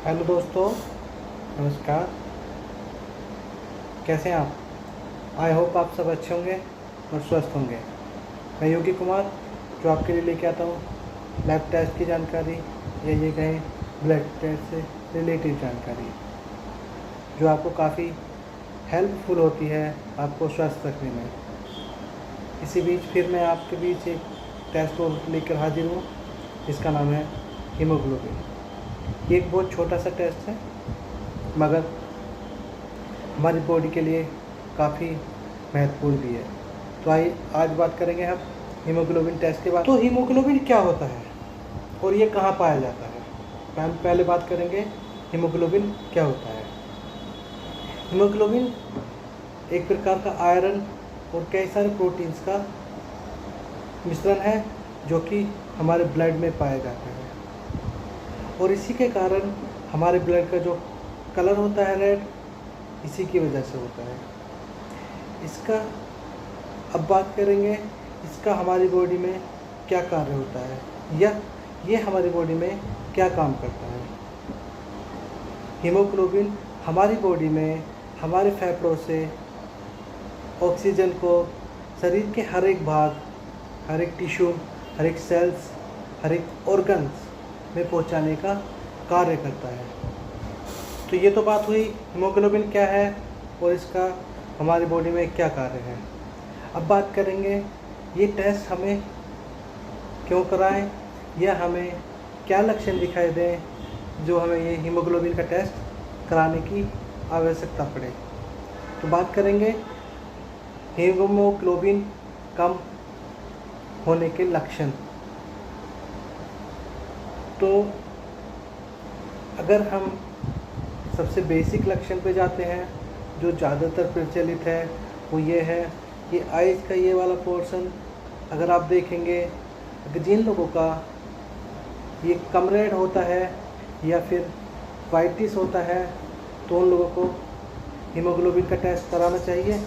Hello दोस्तों, नमस्कार। कैसे हैं आप? आई होप आप सब अच्छे होंगे और स्वस्थ होंगे। मैं योगी कुमार जो आपके लिए लेके आता हूँ लैब टेस्ट की जानकारी या ये कहें ब्लड टेस्ट से रिलेटेड जानकारी जो आपको काफ़ी हेल्पफुल होती है आपको स्वस्थ रखने में। इसी बीच फिर मैं आपके बीच एक टेस्ट को लेकर हाजिर हूँ जिसका नाम है हीमोग्लोबिन। ये एक बहुत छोटा सा टेस्ट है मगर हमारी बॉडी के लिए काफ़ी महत्वपूर्ण भी है। तो आइए आज बात करेंगे हम हीमोग्लोबिन टेस्ट के बाद। तो हीमोग्लोबिन क्या होता है और ये कहाँ पाया जाता है? हम पहले बात करेंगे हीमोग्लोबिन क्या होता है। हीमोग्लोबिन एक प्रकार का आयरन और कई सारे प्रोटीन्स का मिश्रण है जो कि हमारे ब्लड में पाया जाता है और इसी के कारण हमारे ब्लड का जो कलर होता है रेड, इसी की वजह से होता है। इसका अब बात करेंगे इसका हमारी बॉडी में क्या कार्य होता है या ये हमारी बॉडी में क्या काम करता है। हीमोग्लोबिन हमारी बॉडी में हमारे फेफड़ों से ऑक्सीजन को शरीर के हर एक भाग, हर एक टिश्यू, हर एक सेल्स, हर एक ऑर्गन्स में पहुंचाने का कार्य करता है। तो ये तो बात हुई हीमोग्लोबिन क्या है और इसका हमारी बॉडी में क्या कार्य है। अब बात करेंगे ये टेस्ट हमें क्यों कराएं या हमें क्या लक्षण दिखाई दें जो हमें ये हीमोग्लोबिन का टेस्ट कराने की आवश्यकता पड़े। तो बात करेंगे हीमोग्लोबिन कम होने के लक्षण। तो अगर हम सबसे बेसिक लक्षण पे जाते हैं जो ज़्यादातर प्रचलित है वो ये है कि आइज़ का ये वाला पोर्शन अगर आप देखेंगे, अगर जिन लोगों का ये कम रेड होता है या फिर वाइटिस होता है तो उन लोगों को हीमोग्लोबिन का टेस्ट कराना चाहिए।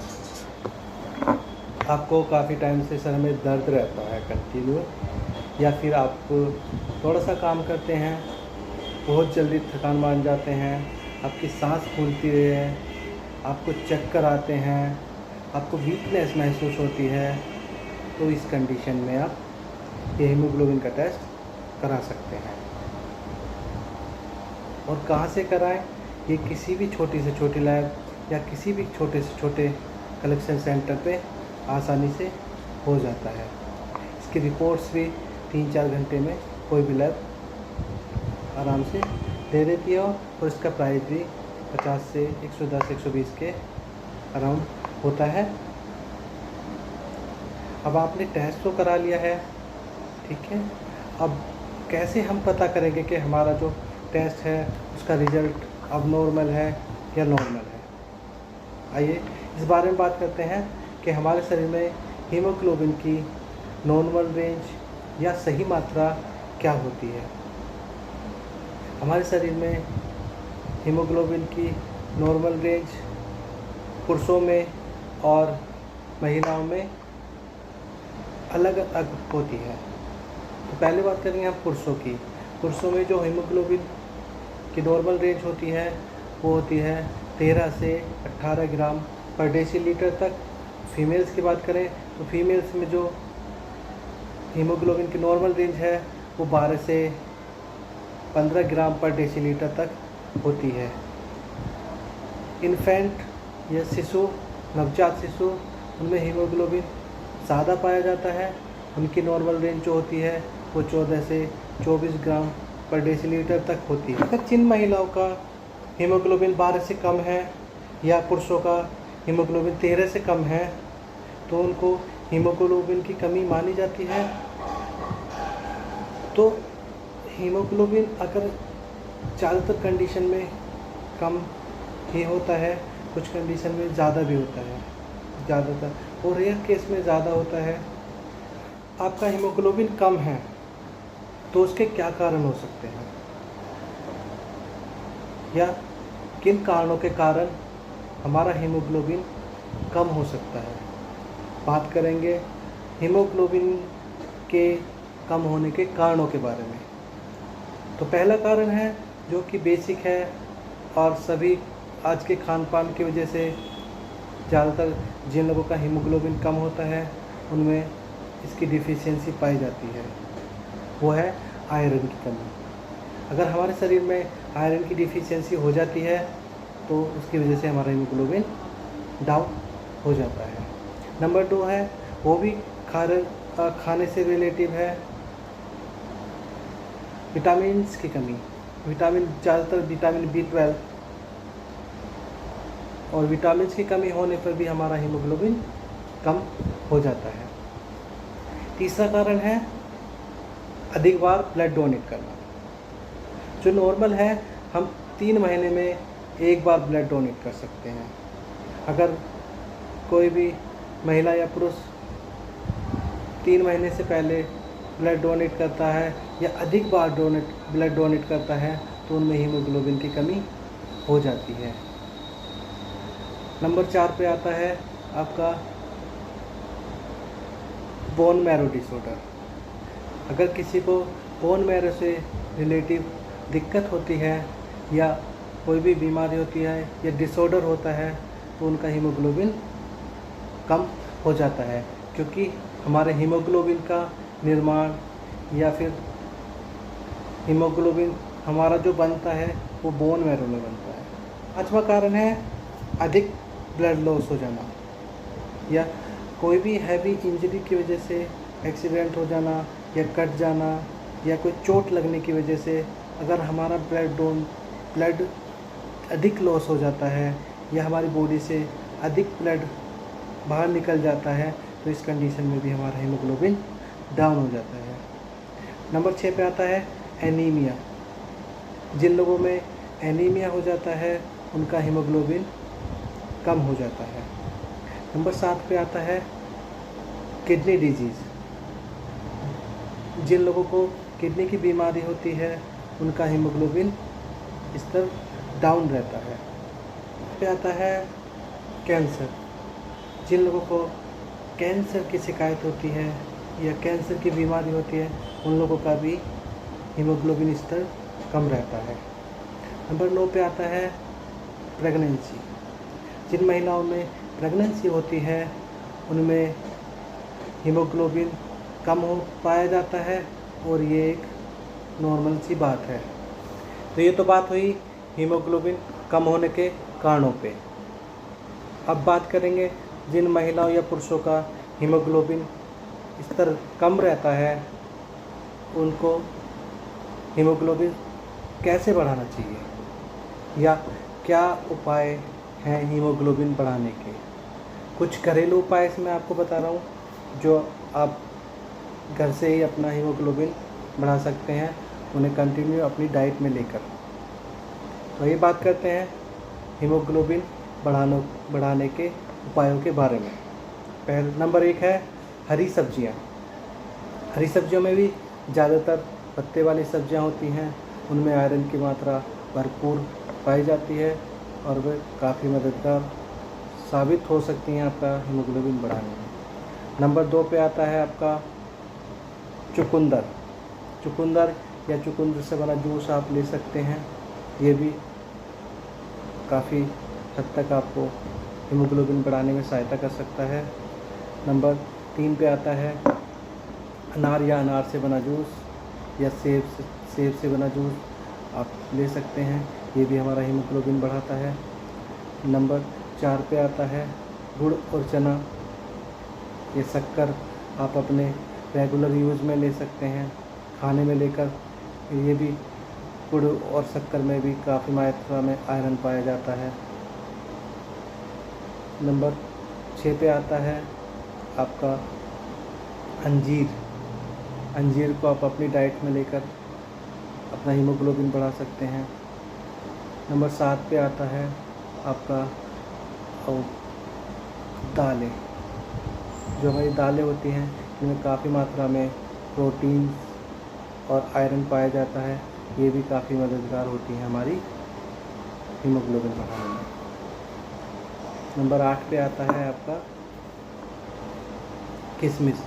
आपको काफ़ी टाइम से सर में दर्द रहता है कंटिन्यू, या फिर आप थोड़ा सा काम करते हैं बहुत जल्दी थकान मान जाते हैं, आपकी सांस फूलती है, आपको चक्कर आते हैं, आपको वीकनेस महसूस होती है, तो इस कंडीशन में आप ये हीमोग्लोबिन का टेस्ट करा सकते हैं। और कहाँ से कराएं? ये किसी भी छोटी से छोटी लैब या किसी भी छोटे से छोटे कलेक्शन सेंटर पे आसानी से हो जाता है। इसकी रिपोर्ट्स भी 3-4 घंटे में कोई भी लैब आराम से दे देती है और इसका प्राइस भी 50 से 110-120 के अराउंड होता है। अब आपने टेस्ट तो करा लिया है, ठीक है। अब कैसे हम पता करेंगे कि हमारा जो टेस्ट है उसका रिज़ल्ट अब नॉर्मल है या नॉर्मल है? आइए इस बारे में बात करते हैं कि हमारे शरीर में हीमोग्लोबिन की नॉर्मल रेंज या सही मात्रा क्या होती है। हमारे शरीर में हीमोग्लोबिन की नॉर्मल रेंज पुरुषों में और महिलाओं में अलग अलग होती है। तो पहले बात करेंगे हम पुरुषों की। पुरुषों में जो हीमोग्लोबिन की नॉर्मल रेंज होती है वो होती है 13 से 18 ग्राम पर डेसीलीटर तक। फीमेल्स की बात करें तो फीमेल्स में जो हीमोग्लोबिन की नॉर्मल रेंज है वो 12 से 15 ग्राम पर डेसीलीटर तक होती है। इन्फेंट या शिशु, नवजात शिशु, उनमें हीमोग्लोबिन ज़्यादा पाया जाता है। उनकी नॉर्मल रेंज जो होती है वो 14 से 24 ग्राम पर डेसीलीटर तक होती है। अगर जिन महिलाओं का हीमोग्लोबिन 12 से कम है या पुरुषों का हीमोग्लोबिन 13 से कम है तो उनको हीमोग्लोबिन की कमी मानी जाती है। तो हीमोग्लोबिन अगर ज़्यादातर कंडीशन में कम ही होता है, कुछ कंडीशन में ज़्यादा भी होता है, ज़्यादातर और रेयर केस में ज़्यादा होता है। आपका हीमोग्लोबिन कम है तो उसके क्या कारण हो सकते हैं या किन कारणों के कारण हमारा हीमोग्लोबिन कम हो सकता है। बात करेंगे हीमोग्लोबिन के कम होने के कारणों के बारे में। तो पहला कारण है जो कि बेसिक है और सभी आज के खान पान की वजह से ज़्यादातर जिन लोगों का हीमोग्लोबिन कम होता है उनमें इसकी डिफिशियंसी पाई जाती है, वो है आयरन की कमी। अगर हमारे शरीर में आयरन की डिफिशियंसी हो जाती है तो उसकी वजह से हमारा हीमोग्लोबिन डाउन हो जाता है। नंबर 2 है, वो भी खाने से रिलेटिव है, विटामिन्स की कमी। ज़्यादातर विटामिन B12 और विटामिन्स की कमी होने पर भी हमारा हीमोग्लोबिन कम हो जाता है। तीसरा कारण है अधिक बार ब्लड डोनेट करना। जो नॉर्मल है, हम 3 महीने में 1 बार ब्लड डोनेट कर सकते हैं। अगर कोई भी महिला या पुरुष 3 महीने से पहले ब्लड डोनेट करता है या अधिक बार ब्लड डोनेट करता है तो उनमें हीमोग्लोबिन की कमी हो जाती है। नंबर 4 पे आता है आपका बोन मैरो डिसऑर्डर। अगर किसी को बोन मैरो से रिलेटिव दिक्कत होती है या कोई भी बीमारी होती है या डिसऑर्डर होता है तो उनका हीमोग्लोबिन कम हो जाता है, क्योंकि हमारे हीमोग्लोबिन का निर्माण या फिर हीमोग्लोबिन हमारा जो बनता है वो बोन मैरो में बनता है। 5वां कारण है अधिक ब्लड लॉस हो जाना या कोई भी हैवी इंजरी की वजह से एक्सीडेंट हो जाना या कट जाना या कोई चोट लगने की वजह से अगर हमारा ब्लड अधिक लॉस हो जाता है या हमारी बॉडी से अधिक ब्लड बाहर निकल जाता है तो इस कंडीशन में भी हमारा हीमोग्लोबिन डाउन हो जाता है। नंबर 6 पे आता है एनीमिया। जिन लोगों में एनीमिया हो जाता है उनका हीमोग्लोबिन कम हो जाता है। नंबर 7 पे आता है किडनी डिजीज़। जिन लोगों को किडनी की बीमारी होती है उनका हीमोग्लोबिन स्तर डाउन रहता है। पे आता है कैंसर। जिन लोगों को कैंसर की शिकायत होती है या कैंसर की बीमारी होती है उन लोगों का भी हीमोग्लोबिन स्तर कम रहता है। नंबर 9 पे आता है प्रेगनेंसी। जिन महिलाओं में प्रेगनेंसी होती है उनमें हीमोग्लोबिन कम हो पाया जाता है और ये एक नॉर्मल सी बात है। तो ये तो बात हुई हीमोग्लोबिन कम होने के कारणों पे। अब बात करेंगे जिन महिलाओं या पुरुषों का हीमोग्लोबिन स्तर कम रहता है उनको हीमोग्लोबिन कैसे बढ़ाना चाहिए या क्या उपाय हैं हीमोग्लोबिन बढ़ाने के। कुछ घरेलू उपाय इसमें आपको बता रहा हूँ जो आप घर से ही अपना हीमोग्लोबिन बढ़ा सकते हैं, उन्हें कंटिन्यू अपनी डाइट में लेकर। तो ये बात करते हैं हीमोग्लोबिन बढ़ाने के उपायों के बारे में। पहले नंबर 1 है हरी सब्जियाँ। हरी सब्जियों में भी ज़्यादातर पत्ते वाली सब्जियाँ होती हैं, उनमें आयरन की मात्रा भरपूर पाई जाती है और वे काफ़ी मददगार साबित हो सकती हैं आपका हीमोग्लोबिन बढ़ाने में। नंबर 2 पे आता है आपका चुकंदर या चुकंदर से बना जूस आप ले सकते हैं, ये भी काफ़ी हद तक आपको हीमोग्लोबिन बढ़ाने में सहायता कर सकता है। नंबर 3 पे आता है अनार या अनार से बना जूस या सेब से बना जूस आप ले सकते हैं, ये भी हमारा हीमोग्लोबिन बढ़ाता है। नंबर 4 पे आता है गुड़ और चना, ये शक्कर आप अपने रेगुलर यूज़ में ले सकते हैं, खाने में लेकर। ये भी गुड़ और शक्कर में भी काफ़ी मात्रा में आयरन पाया जाता है। नंबर 6 पे आता है आपका अंजीर को आप अपनी डाइट में लेकर अपना हीमोग्लोबिन बढ़ा सकते हैं। नंबर 7 पे आता है आपका दालें। जो हमारी दालें होती हैं इनमें काफ़ी मात्रा में प्रोटीन और आयरन पाया जाता है, ये भी काफ़ी मददगार होती हैं हमारी हीमोग्लोबिन बढ़ाने में। नंबर 8 पे आता है आपका किशमिश।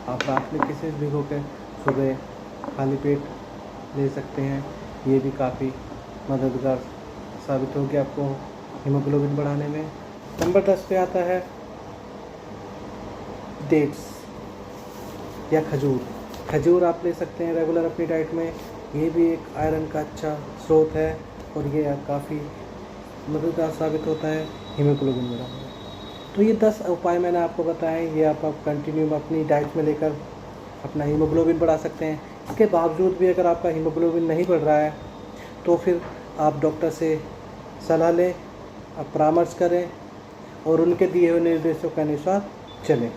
आप रात में किशमिश भिगो के सुबह खाली पेट ले सकते हैं, ये भी काफ़ी मददगार साबित होगी आपको हीमोग्लोबिन बढ़ाने में। नंबर 10 पे आता है डेट्स या खजूर। खजूर आप ले सकते हैं रेगुलर अपनी डाइट में। ये भी एक आयरन का अच्छा स्रोत है और ये काफ़ी मददगार साबित होता है हीमोग्लोबिन बढ़ाने में। तो ये 10 उपाय मैंने आपको बताए, ये आप कंटिन्यू अपनी डाइट में लेकर अपना हीमोग्लोबिन बढ़ा सकते हैं। इसके बावजूद भी अगर आपका हीमोग्लोबिन नहीं बढ़ रहा है तो फिर आप डॉक्टर से सलाह लें, आप परामर्श करें और उनके दिए हुए निर्देशों के अनुसार चलें।